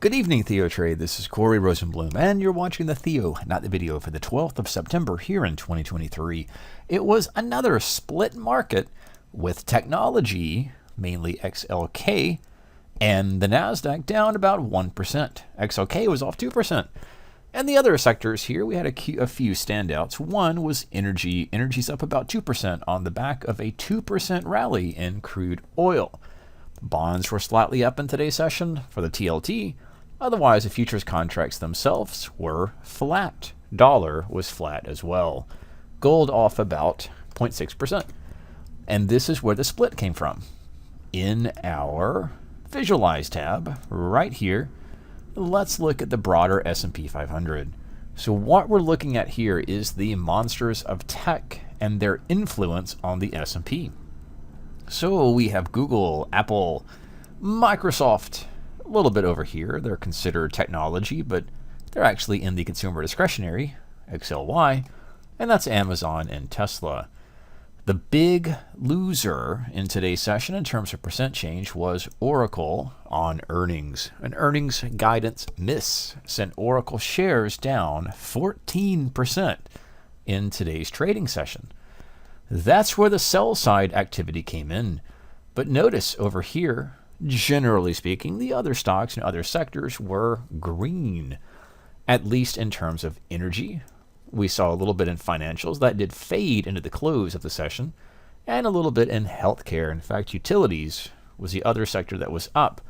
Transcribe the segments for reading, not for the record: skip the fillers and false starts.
Good evening, TheoTRADE. This is Corey Rosenblum, and you're watching the Theo, not the video, for the 12th of September here in 2023. It was another split market with technology, mainly XLK, and the Nasdaq down about 1%. XLK was off 2%. And the other sectors here, we had a few standouts. One was energy. Energy's up about 2% on the back of a 2% rally in crude oil. Bonds were slightly up in today's session for the TLT. Otherwise, the futures contracts themselves were flat. Dollar was flat as well. Gold off about 0.6%. And this is where the split came from. In our Visualize tab right here, let's look at the broader S&P 500. So what we're looking at here is the monsters of tech and their influence on the S&P. So we have Google, Apple, Microsoft, a little bit over here. They're considered technology, but they're actually in the consumer discretionary, XLY, and that's Amazon and Tesla. The big loser in today's session in terms of percent change was Oracle on earnings. An earnings guidance miss sent Oracle shares down 14% in today's trading session. That's where the sell side activity came in. But notice over here, generally speaking, the other stocks and other sectors were green, at least in terms of energy. We saw a little bit in financials that did fade into the close of the session, and a little bit in healthcare. In fact, utilities was the other sector that was up,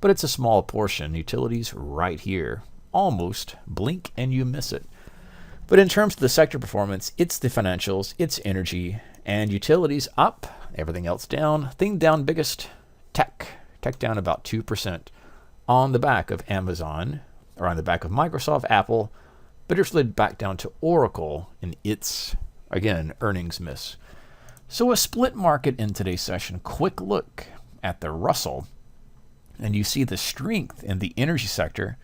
but it's a small portion. Utilities right here, almost blink and you miss it. But in terms of the sector performance, it's the financials, it's energy, and utilities up, everything else down. Thing down biggest, tech. Tech down about 2% on the back of Amazon, or on the back of Microsoft, Apple, but it's slid back down to Oracle in its, again, earnings miss. So a split market in today's session. Quick look at the Russell, and you see the strength in the energy sector,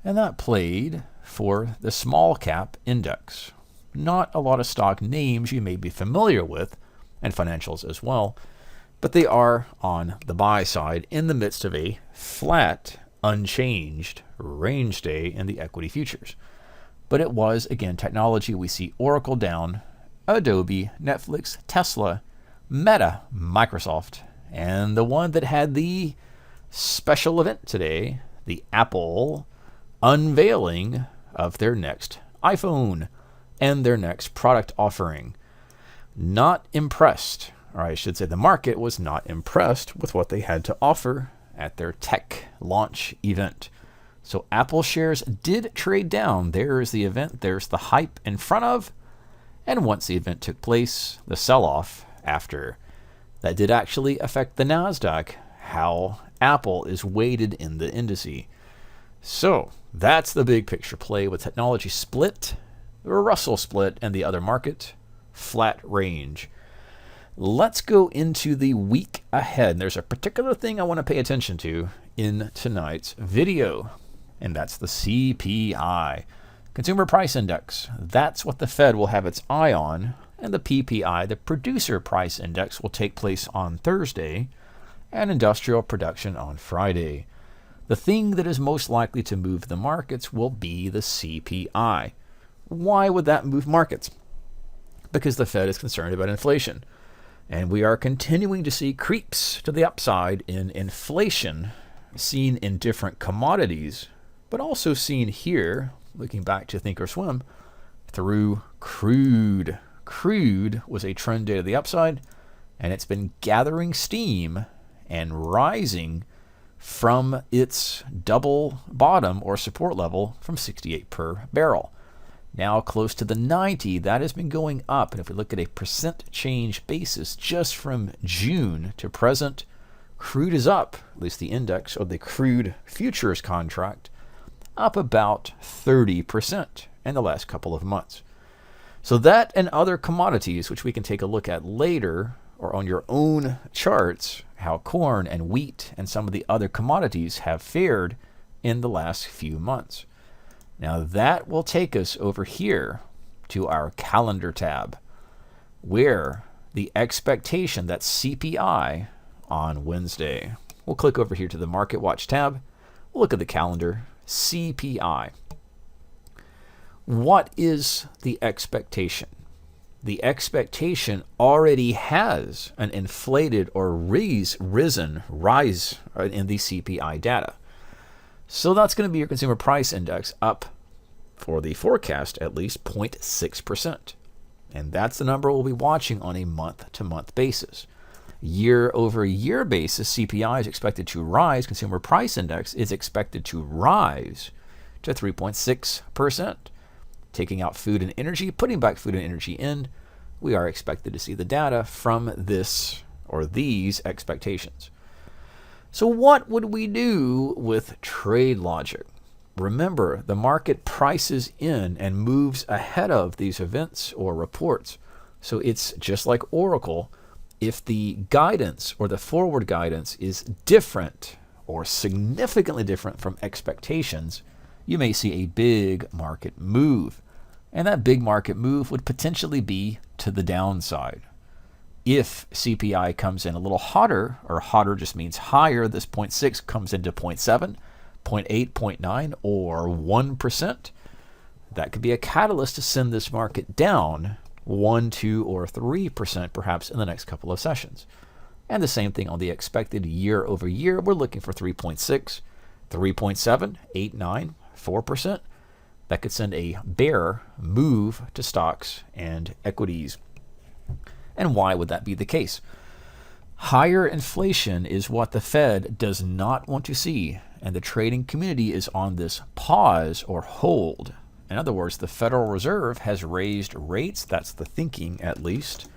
and that played for the small cap index. Not a lot of stock names you may be familiar with, and financials as well, but they are on the buy side in the midst of a flat, unchanged range day in the equity futures. But it was, again, technology. We see Oracle down, Adobe, Netflix, Tesla, Meta, Microsoft, and the one that had the special event today, the Apple unveiling of their next iPhone and their next product offering. Not impressed, or I should say the market was not impressed with what they had to offer at their tech launch event. So Apple shares did trade down. There's the event, there's the hype in front of, and once the event took place, the sell-off after. That did actually affect the Nasdaq, how Apple is weighted in the indice. So that's the big picture play with technology split, the Russell split, and the other market, flat range. Let's go into the week ahead. There's a particular thing I want to pay attention to in tonight's video, and that's the CPI, Consumer Price Index. That's what the Fed will have its eye on, and the PPI, the Producer Price Index, will take place on Thursday, and industrial production on Friday. The thing that is most likely to move the markets will be the CPI. Why would that move markets? Because the Fed is concerned about inflation. And we are continuing to see creeps to the upside in inflation seen in different commodities, but also seen here, looking back to thinkorswim, through crude. Crude was a trend day to the upside, and it's been gathering steam and rising from its double bottom or support level from 68 per barrel. Now close to the 90, that has been going up. And if we look at a percent change basis just from June to present, crude is up, at least the index or the crude futures contract, up about 30% in the last couple of months. So that and other commodities, which we can take a look at later or on your own charts, how corn and wheat and some of the other commodities have fared in the last few months. Now that will take us over here to our calendar tab, where the expectation that CPI on Wednesday. We'll click over here to the Market Watch tab, Look at the calendar. CPI. What is the expectation? The expectation already has an inflated or rise in the CPI data. So that's going to be your consumer price index up, for the forecast at least, 0.6%. And that's the number we'll be watching on a month-to-month basis. Year-over-year basis, CPI is expected to rise. Consumer price index is expected to rise to 3.6%. Taking out food and energy, putting back food and energy in, we are expected to see the data from this or these expectations. So what would we do with trade logic? Remember, the market prices in and moves ahead of these events or reports. So it's just like Oracle. If the guidance or the forward guidance is different or significantly different from expectations, you may see a big market move. And that big market move would potentially be to the downside. If CPI comes in a little hotter, or hotter just means higher, this 0.6 comes into 0.7, 0.8, 0.9, or 1%, that could be a catalyst to send this market down 1, 2, or 3% perhaps in the next couple of sessions. And the same thing on the expected year over year. We're looking for 3.6, 3.7, 8, 9, 4%. That could send a bear move to stocks and equities. And why would that be the case? Higher inflation is what the Fed does not want to see, and the trading community is on this pause or hold. In other words, the Federal Reserve has raised rates, that's the thinking at least,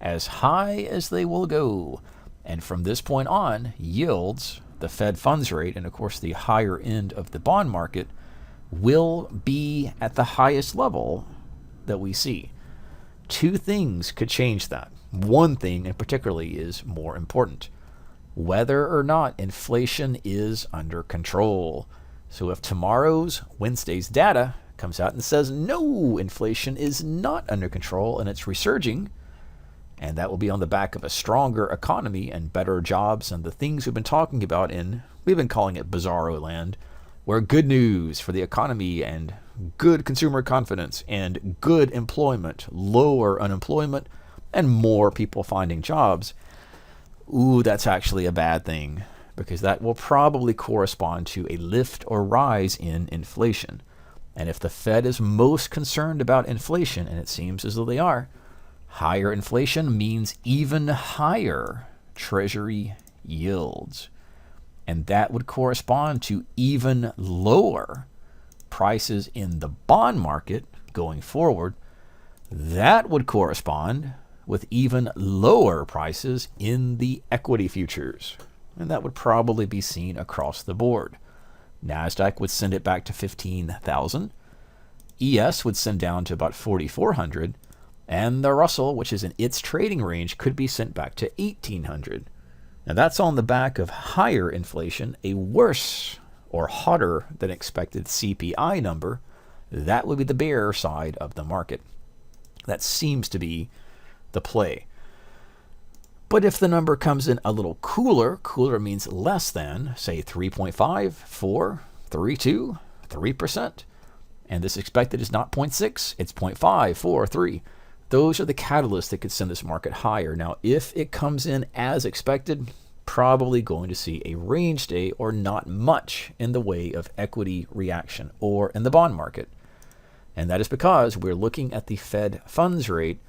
as high as they will go. And from this point on, yields, the Fed funds rate, and of course the higher end of the bond market, will be at the highest level that we see. Two things could change that. One thing in particularly is more important. Whether or not inflation is under control. So if tomorrow's, Wednesday's data comes out and says, no, inflation is not under control and it's resurging, and that will be on the back of a stronger economy and better jobs and the things we've been talking about we've been calling it bizarro land, where good news for the economy and good consumer confidence and good employment, lower unemployment, and more people finding jobs, that's actually a bad thing, because that will probably correspond to a lift or rise in inflation. And if the Fed is most concerned about inflation, and it seems as though they are, higher inflation means even higher Treasury yields. And that would correspond to even lower prices in the bond market going forward. That would correspond with even lower prices in the equity futures. And that would probably be seen across the board. Nasdaq would send it back to 15,000. ES would send down to about 4,400. And the Russell, which is in its trading range, could be sent back to 1,800. Now that's on the back of higher inflation, a worse or hotter than expected CPI number. That would be the bear side of the market. That seems to be the play. But if the number comes in a little cooler means less than, say, 3.5, 4, 3.2, 3%, and this expected is not 0.6, it's 0.5, 4, 3. Those are the catalysts that could send this market higher. Now, if it comes in as expected, probably going to see a range day or not much in the way of equity reaction or in the bond market. And that is because we're looking at the Fed funds rate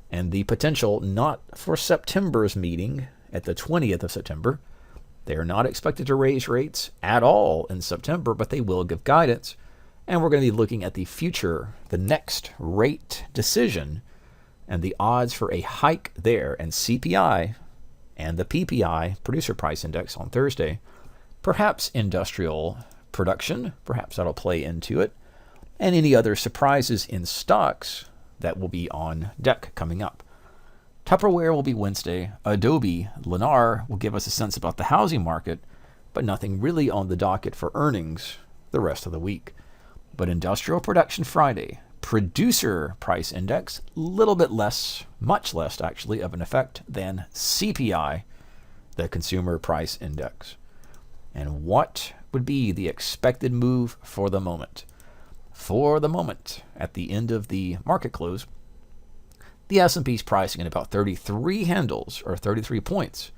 and the potential not for September's meeting at the 20th of September. They are not expected to raise rates at all in September, but they will give guidance. And we're going to be looking at the future, the next rate decision, and the odds for a hike there. And CPI and the PPI, Producer Price Index, on Thursday, perhaps industrial production, perhaps that'll play into it, and any other surprises in stocks that will be on deck coming up. Tupperware will be Wednesday. Adobe, Lennar will give us a sense about the housing market, but nothing really on the docket for earnings the rest of the week. But industrial production Friday, producer price index, a little bit less, much less actually, of an effect than CPI, the consumer price index. And what would be the expected move for the moment? For the moment, at the end of the market close, the S&P's pricing in about 33 handles, or 33 points,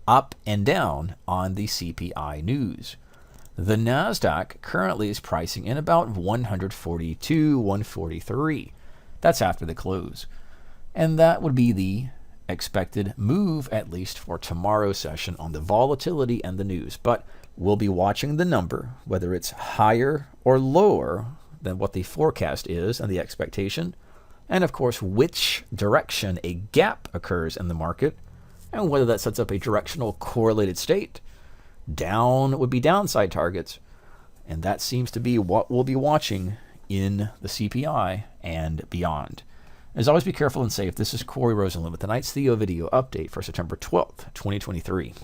up and down on the CPI news. The Nasdaq currently is pricing in about 142, 143. That's after the close. And that would be the expected move, at least for tomorrow's session, on the volatility and the news. But we'll be watching the number, whether it's higher or lower than what the forecast is and the expectation, and of course which direction a gap occurs in the market, and whether that sets up a directional correlated state. Down would be downside targets, and that seems to be what we'll be watching in the CPI and beyond. As always, be careful and safe. This is Corey Rosenblum with tonight's Theo video update for September 12th, 2023.